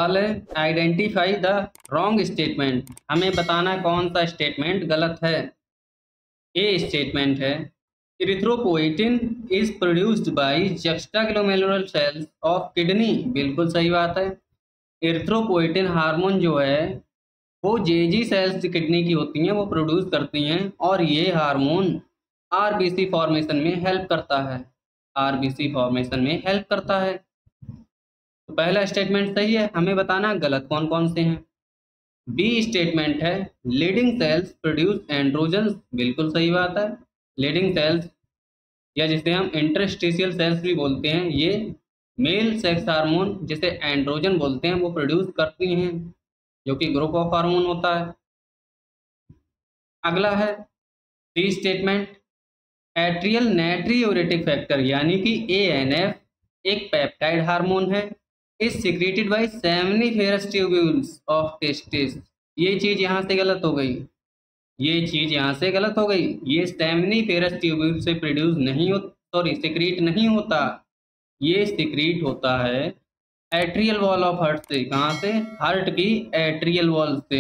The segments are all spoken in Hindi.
सवाल है आइडेंटिफाई द रॉन्ग स्टेटमेंट। हमें बताना कौन सा स्टेटमेंट गलत है। ए स्टेटमेंट है erythropoietin is produced by juxtaglomerular cells of kidney. बिल्कुल सही बात है। इरिथ्रोपोइटिन हार्मोन जो है वो जेजी सेल्स किडनी की होती हैं, वो प्रोड्यूस करती हैं और ये हार्मोन आरबीसी फॉर्मेशन में हेल्प करता है। आरबीसी फॉर्मेशन में हेल्प करता है। तो पहला स्टेटमेंट सही है। हमें बताना गलत कौन कौन से हैं। बी स्टेटमेंट है लीडिंग सेल्स प्रोड्यूस एंड्रोजन्स। बिल्कुल सही बात है। लीडिंग सेल्स या जिसे हम इंटरस्टिशियल सेल्स भी बोलते हैं, ये मेल सेक्स हार्मोन जिसे एंड्रोजन बोलते हैं वो प्रोड्यूस करती हैं, जो कि ग्रुप ऑफ हार्मोन होता है। अगला है सी स्टेटमेंट एट्रियल नाइट्रियोरेटिक फैक्टर यानी कि एएनएफ एक पेप्टाइड हार्मोन है। Is secreted by seminiferous tubules of testis. ये चीज यहाँ से गलत हो गई। ये चीज यहाँ से गलत हो गई। ये सेमिनिफेरस ट्यूब्यूल से प्रोड्यूस नहीं हो, सॉरी सिक्रीट नहीं होता। ये सिक्रीट होता है एट्रियल वॉल ऑफ हार्ट से। कहाँ से? हार्ट की एट्रियल वॉल से।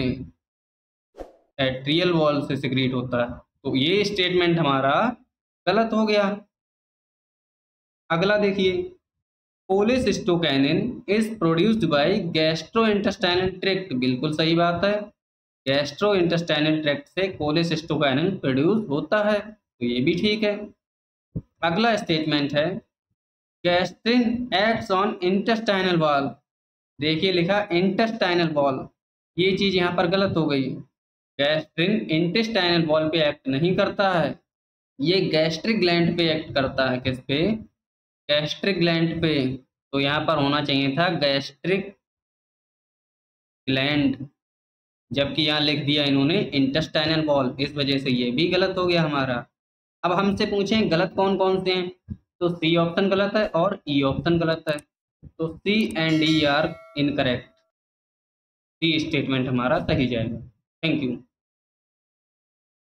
एट्रियल वॉल से सिक्रीट होता है। तो ये स्टेटमेंट हमारा गलत हो गया। अगला देखिए cholecystokinin is produced bye gastrointestinal tract. बिल्कुल सही बात है। गैस्ट्रोइंटेस्टाइनल ट्रैक्ट से कोलेसिस्टोकाइनिन प्रोड्यूस होता है, तो ये भी ठीक है। अगला स्टेटमेंट है gastrin acts on intestinal wall. देखिए लिखा इंटेस्टाइनल वॉल, ये चीज यहाँ पर गलत हो गई। गैस्ट्रिन इंटेस्टाइनल वॉल पे एक्ट नहीं करता है, ये गैस्ट्रिक ग्लैंड पे एक्ट करता है। किस पे? गैस्ट्रिक ग्लैंड पे। तो यहाँ पर होना चाहिए था गैस्ट्रिक ग्लैंड, जबकि यहाँ लिख दिया इन्होंने इंटेस्टाइनल वॉल, इस वजह से ये भी गलत हो गया हमारा। अब हमसे पूछें गलत कौन कौन से हैं, तो सी ऑप्शन गलत है और ई ऑप्शन गलत है। तो C and E are incorrect. C statement हमारा सही जाएगा। Thank you.